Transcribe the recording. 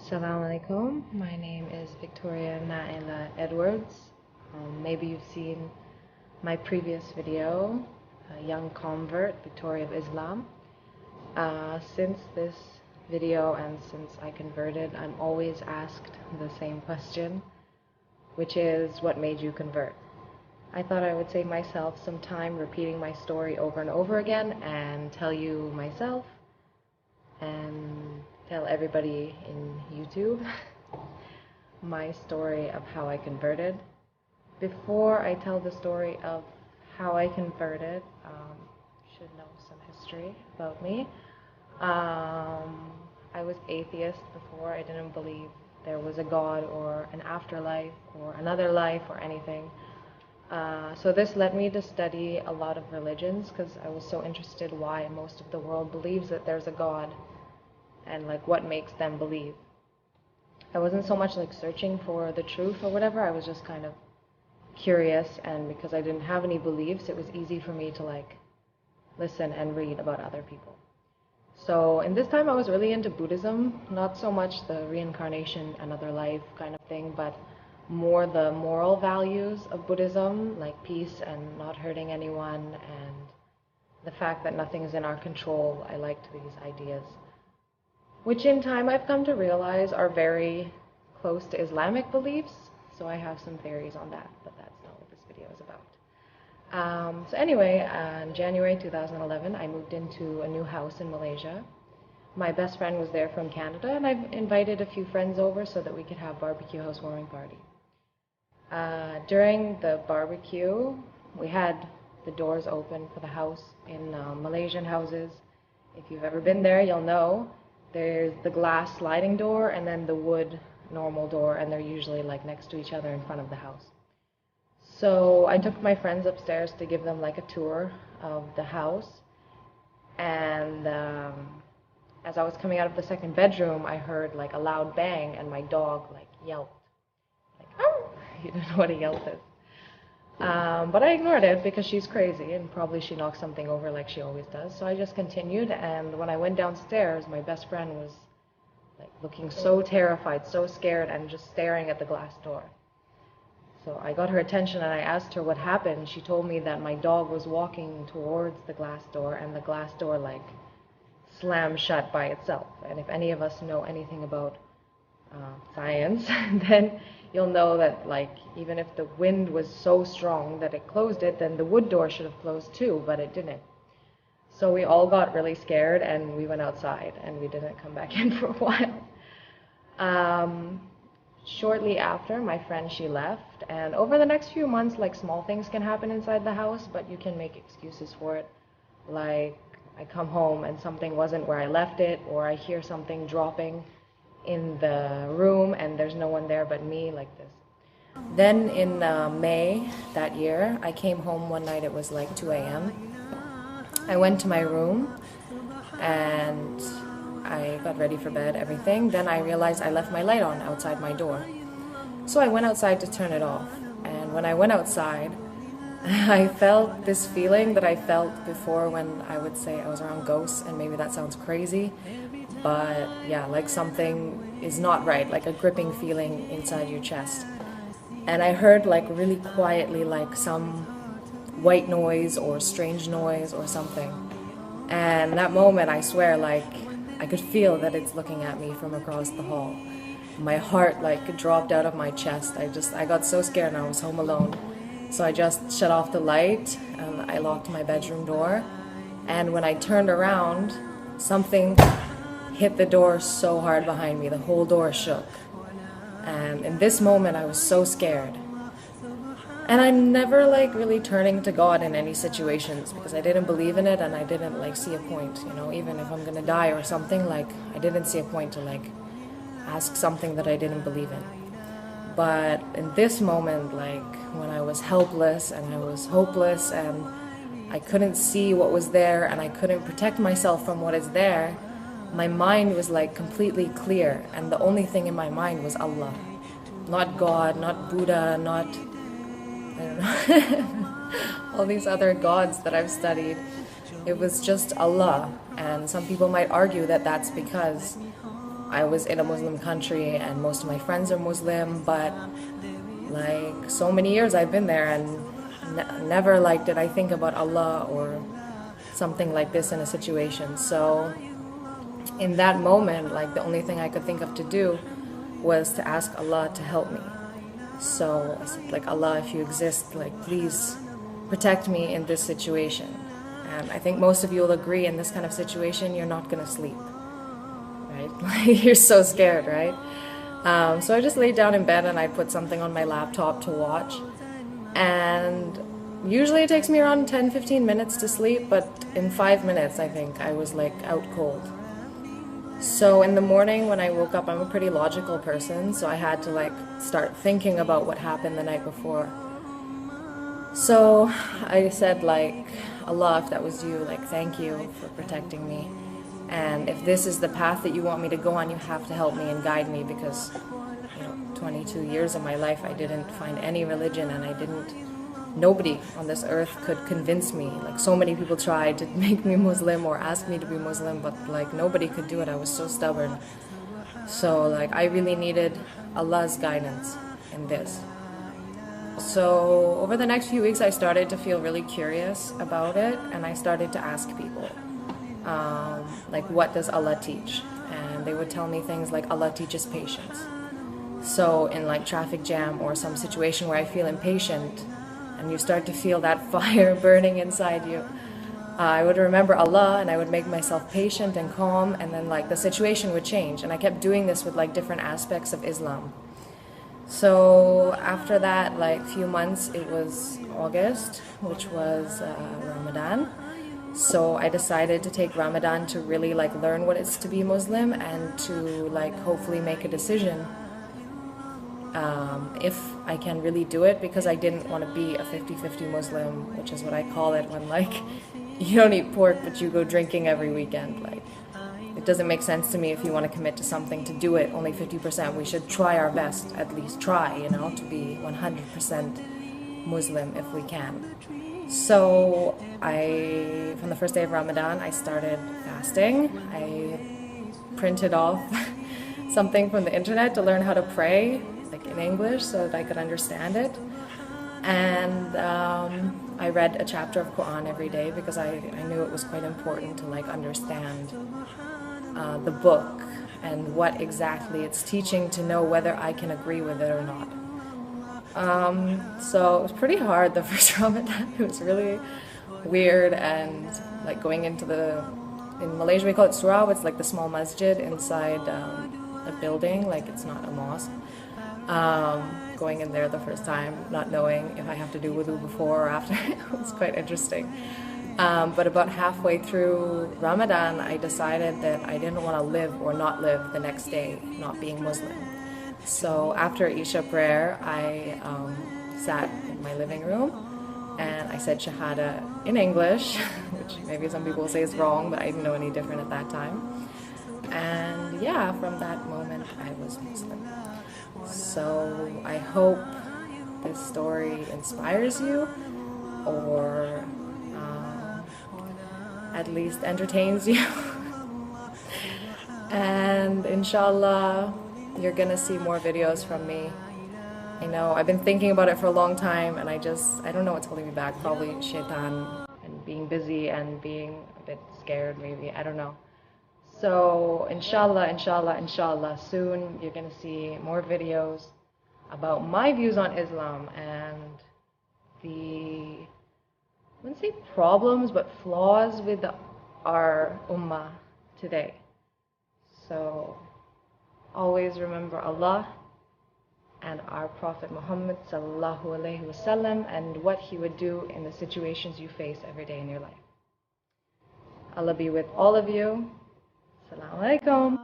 Assalamu alaikum. My name is Victoria Naila Edwards. Maybe you've seen my previous video, Young Convert, Victoria of Islam. Since this video and since I converted, I'm always asked the same question, which is, what made you convert? I thought I would save myself some time repeating my story over and over again and tell you myself and tell everybody in YouTube my story of how I converted. Before I tell the story of how I converted, you should know some history about me. I was atheist before. I didn't believe there was a God or an afterlife or another life or anything. So this led me to study a lot of religions because I was so interested why most of the world believes that there's a God and like what makes them believe. I wasn't so much like searching for the truth or whatever. I was just kind of curious, and because I didn't have any beliefs, it was easy for me to like listen and read about other people. So in this time I was really into Buddhism, not so much the reincarnation, another life kind of thing, but more the moral values of Buddhism, like peace and not hurting anyone, and the fact that nothing is in our control. I liked these ideas, which in time I've come to realize are very close to Islamic beliefs. So I have some theories on that, but that's not what this video is about. So anyway, in January 2011, I moved into a new house in Malaysia. My best friend was there from Canada, and I've invited a few friends over so that we could have barbecue housewarming party. During the barbecue, we had the doors open for the house. In Malaysian houses, if you've ever been there, you'll know there's the glass sliding door and then the wood normal door, and they're usually like next to each other in front of the house. So I took my friends upstairs to give them like a tour of the house, and as I was coming out of the second bedroom, I heard like a loud bang, and my dog like yelped, like, oh! You don't know what a yelp is. But I ignored it because she's crazy and probably she knocked something over like she always does. So I just continued, and when I went downstairs, my best friend was like looking so terrified, so scared, and just staring at the glass door. So I got her attention and I asked her what happened. She told me that my dog was walking towards the glass door, and the glass door like slammed shut by itself. And if any of us know anything about science, then you'll know that like even if the wind was so strong that it closed it, then the wood door should have closed too, but it didn't. So we all got really scared and we went outside, and we didn't come back in for a while. Shortly after, my friend, she left, and over the next few months, like small things can happen inside the house, but you can make excuses for it. Like I come home and something wasn't where I left it, or I hear something dropping in the room and there's no one there but me, like this. Then in May that year, I came home one night. It was like 2 a.m. I went to my room and I got ready for bed, everything. Then I realized I left my light on outside my door. So I went outside to turn it off. And when I went outside, I felt this feeling that I felt before when I would say I was around ghosts, and maybe that sounds crazy, but yeah, like something is not right, like a gripping feeling inside your chest. And I heard like really quietly like some white noise or strange noise or something. And that moment, I swear, like I could feel that it's looking at me from across the hall. My heart like dropped out of my chest. I got so scared, and I was home alone. So I just shut off the light and I locked my bedroom door. And when I turned around, something hit the door so hard behind me. The whole door shook. And in this moment, I was so scared. And I'm never like really turning to God in any situations because I didn't believe in it, and I didn't like see a point, you know, even if I'm gonna die or something, like I didn't see a point to like ask something that I didn't believe in. But in this moment, like when I was helpless and I was hopeless and I couldn't see what was there and I couldn't protect myself from what is there, my mind was like completely clear, and the only thing in my mind was Allah. Not God, not Buddha, not, I don't know, all these other gods that I've studied. It was just Allah. And some people might argue that that's because I was in a Muslim country and most of my friends are Muslim, but like so many years I've been there and never like did I think about Allah or something like this in a situation. So in that moment, like the only thing I could think of to do was to ask Allah to help me. So I said, like, Allah, if you exist, like, please protect me in this situation. And I think most of you will agree, in this kind of situation, you're not gonna sleep, right? Like, you're so scared, right? So I just laid down in bed and I put something on my laptop to watch. And usually it takes me around 10-15 minutes to sleep, but in 5 minutes, I think, I was like out cold. So in the morning when I woke up, I'm a pretty logical person, so I had to like start thinking about what happened the night before. So I said, like, Allah, if that was you, like, thank you for protecting me. And if this is the path that you want me to go on, you have to help me and guide me, because, 22 years of my life I didn't find any religion, and nobody on this earth could convince me. Like, so many people tried to make me Muslim or ask me to be Muslim, but like nobody could do it. I was so stubborn. So like I really needed Allah's guidance in this. So over the next few weeks I started to feel really curious about it, and I started to ask people, like, what does Allah teach? And they would tell me things like Allah teaches patience. So in like traffic jam or some situation where I feel impatient, and you start to feel that fire burning inside you, I would remember Allah and I would make myself patient and calm, and then like the situation would change. And I kept doing this with like different aspects of Islam. So after that, like few months, it was August, which was Ramadan. So I decided to take Ramadan to really like learn what it's to be Muslim, and to like hopefully make a decision if I can really do it, because I didn't want to be a 50-50 Muslim, which is what I call it when like you don't eat pork but you go drinking every weekend. Like, it doesn't make sense to me. If you want to commit to something, to do it only 50%. We should try our best, at least try, to be 100% Muslim if we can. So from the first day of Ramadan, I started fasting. I printed off something from the internet to learn how to pray, like in English, so that I could understand it. And I read a chapter of Quran every day, because I knew it was quite important to like understand the book and what exactly it's teaching, to know whether I can agree with it or not. So it was pretty hard the first Ramadan. It was really weird, and like going into in Malaysia we call it surau. It's like the small masjid inside a building, like it's not a mosque. Going in there the first time, not knowing if I have to do wudu before or after, it was quite interesting. But about halfway through Ramadan, I decided that I didn't want to live or not live the next day not being Muslim. So after Isha prayer, I sat in my living room and I said Shahada in English, which maybe some people say is wrong, but I didn't know any different at that time. And yeah, from that moment I was Muslim. So I hope this story inspires you, or at least entertains you. And inshallah, you're gonna see more videos from me. I know I've been thinking about it for a long time, and I don't know what's holding me back. Probably shaitan and being busy and being a bit scared, maybe, I don't know. So inshallah, soon you're gonna see more videos about my views on Islam and I wouldn't say problems, but flaws with our ummah today. So always remember Allah and our Prophet Muhammad sallallahu alaihi wasallam, and what he would do in the situations you face every day in your life. Allah be with all of you. Assalamu alaikum.